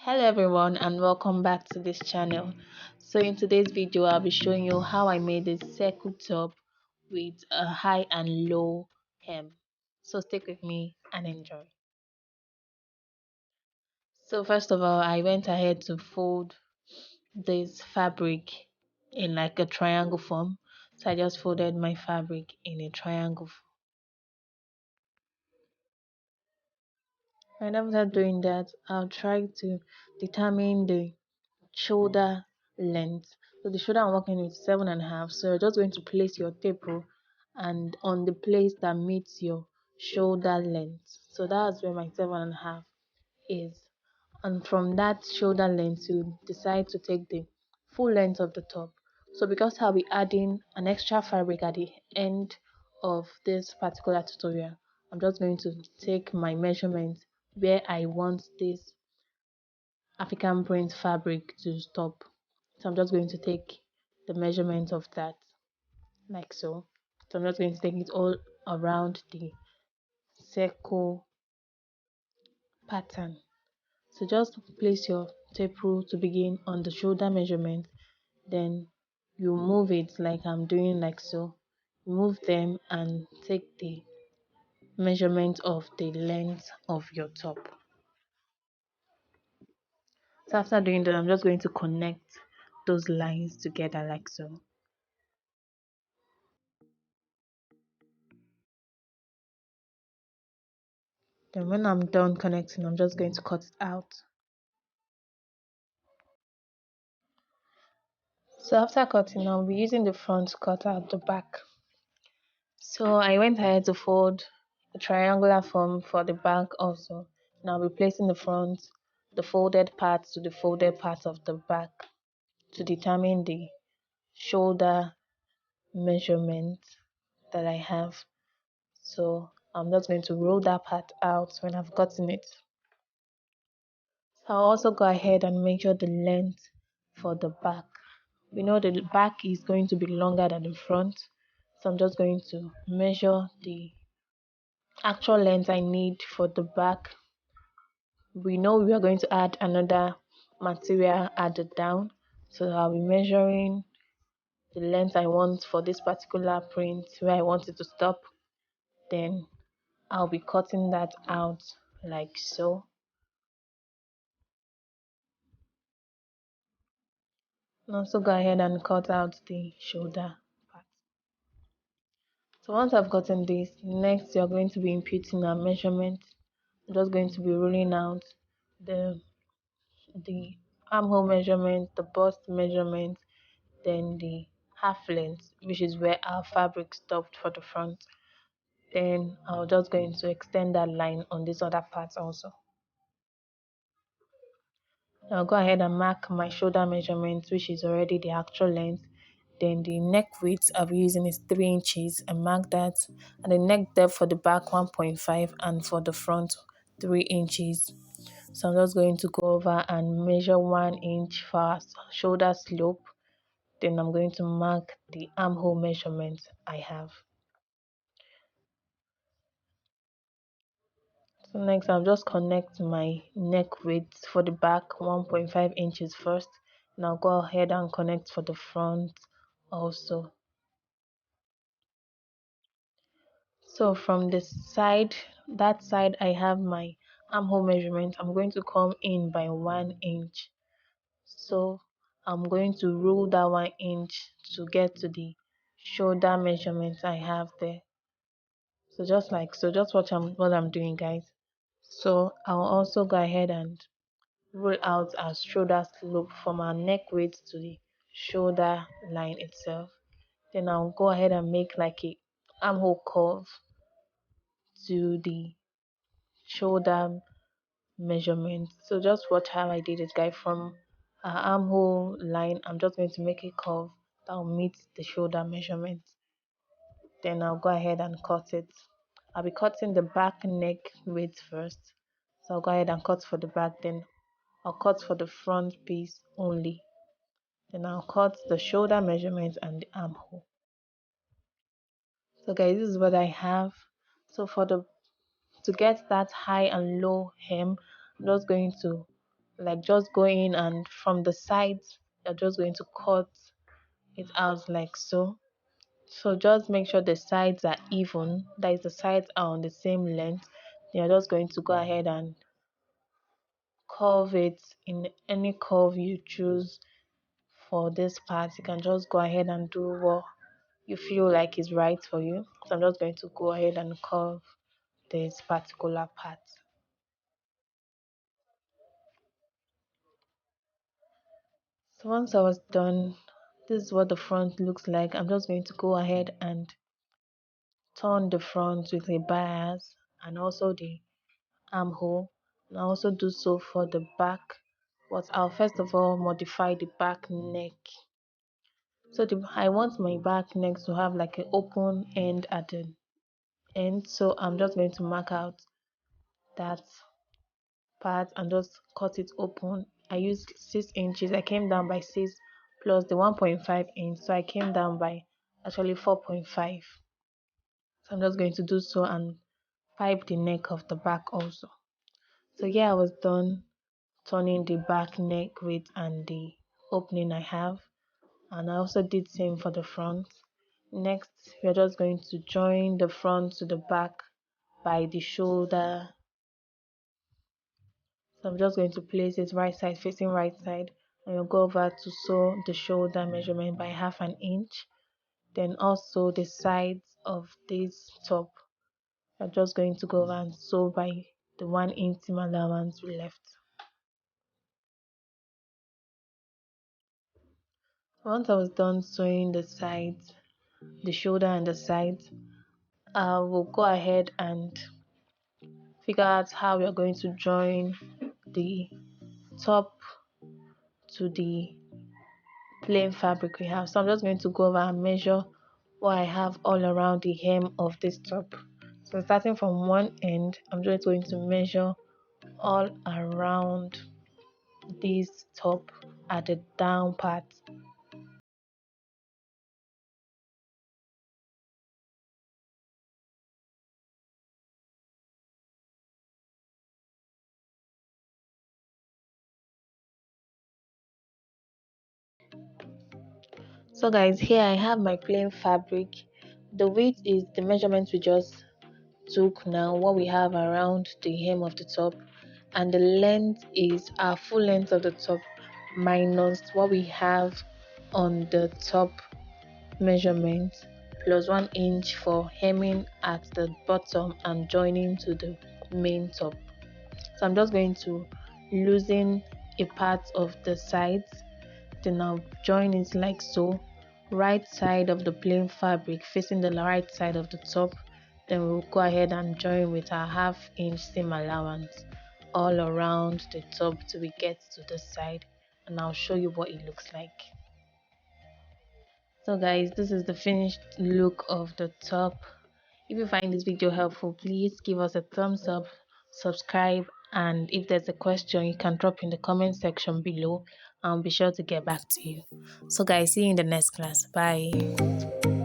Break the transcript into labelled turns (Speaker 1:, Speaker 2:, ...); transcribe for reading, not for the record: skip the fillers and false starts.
Speaker 1: Hello everyone and welcome back to this channel. So in today's video I'll be showing you how I made a circle top with a high and low hem. So stick with me and enjoy. So first of all, I went ahead to fold this fabric in like a triangle form. So I just folded my fabric in a triangle form. And after doing that, I'll try to determine the shoulder length. So the shoulder I'm working with is 7.5. So you're just going to place your tape rule and on the place that meets your shoulder length. So that's where my 7.5 is. And from that shoulder length, you decide to take the full length of the top. So because I'll be adding an extra fabric at the end of this particular tutorial, I'm just going to take my measurement where I want this African print fabric to stop. So I'm just going to take the measurement of that like so. So I'm just going to take it all around the circle pattern. So just place your tape rule to begin on the shoulder measurement, then you move it like I'm doing like so. Move them and take the measurement of the length of your top. So after doing that, I'm just going to connect those lines together like so. Then when I'm done connecting, I'm just going to cut it out. So after cutting, I'll be using the front to cut out the back. So I went ahead to fold a triangular form for the back also. Now I'll be placing the folded part to the folded part of the back to determine the shoulder measurement that I have. So I'm just going to roll that part out when I've gotten it. So I'll also go ahead and measure the length for the back. We know the back is going to be longer than the front, so I'm just going to measure the actual length I need for the back. We know we are going to add another material added down, so I'll be measuring the length I want for this particular print where I want it to stop. Then I'll be cutting that out like so. And also go ahead and cut out the shoulder part. So once I've gotten this, next you're going to be imputing a measurement. I'm just going to be ruling out the the armhole measurement, the bust measurement, then the half length, which is where our fabric stopped for the front. Then I'm just going to extend that line on this other part also. I'll go ahead and mark my shoulder measurement, which is already the actual length. Then the neck width I'll be using is 3 inches. I mark that. And the neck depth for the back 1.5 and for the front 3 inches. So I'm just going to go over and measure 1 inch for our shoulder slope. Then I'm going to mark the armhole measurement I have. So next I'll just connect my neck width for the back 1.5 inches first. And I'll go ahead and connect for the front also. So from the side, that side I have my armhole measurement. I'm going to come in by 1 inch. So I'm going to rule that 1 inch to get to the shoulder measurement I have there. So just like so, just what I'm doing, guys. So I'll also go ahead and rule out our shoulder slope from our neck width to the shoulder line itself. Then I'll go ahead and make like a armhole curve to the shoulder measurement. So just watch how I did it, guys. From our armhole line, I'm just going to make a curve that will meet the shoulder measurement. Then I'll go ahead and cut it. I'll be cutting the back neck width first. So I'll go ahead and cut for the back, then I'll cut for the front piece only. Then I'll cut the shoulder measurement and the armhole. So guys, this is what I have. So for the to get that high and low hem, I'm just going to like just go in and from the sides you're just going to cut it out like so. So just make sure the sides are even, that is the sides are on the same length. You're just going to go ahead and curve it in any curve you choose for this part. You can just go ahead and do what you feel like is right for you. So I'm just going to go ahead and curve this particular part. So once I was done, this is what the front looks like. I'm just going to go ahead and turn the front with a bias and also the armhole, and I also do so for the back, but I'll first of all modify the back neck. So I want my back neck to have like an open end at the end, so I'm just going to mark out that part and just cut it open. I used 6 inches. I came down by 6 plus the 1.5 inch, so I came down by actually 4.5. So I'm just going to do so and pipe the neck of the back also. So yeah, I was done turning the back neck width and the opening I have, and I also did same for the front. Next, we're just going to join the front to the back by the shoulder. So I'm just going to place it right side facing right side, and you'll go over to sew the shoulder measurement by 1/2 inch. Then also the sides of this top, you're just going to go over and sew by the 1 inch seam allowance left. Once I was done sewing the sides, the shoulder and the sides, I will go ahead and figure out how we are going to join the top to the plain fabric we have. So I'm just going to go over and measure what I have all around the hem of this top. So starting from one end, I'm just going to measure all around this top at the down part. So guys, here I have my plain fabric. The width is the measurement we just took now, what we have around the hem of the top, and the length is our full length of the top minus what we have on the top measurement plus 1 inch for hemming at the bottom and joining to the main top. So I'm just going to loosen a part of the sides, then I'll join it like so, right side of the plain fabric facing the right side of the top. Then we'll go ahead and join with our 1/2 inch seam allowance all around the top till we get to the side, and I'll show you what it looks like. So guys, this is the finished look of the top. If you find this video helpful, please give us a thumbs up, subscribe, and if there's a question you can drop in the comment section below. I'll be sure to get back to you. So guys, see you in the next class. Bye.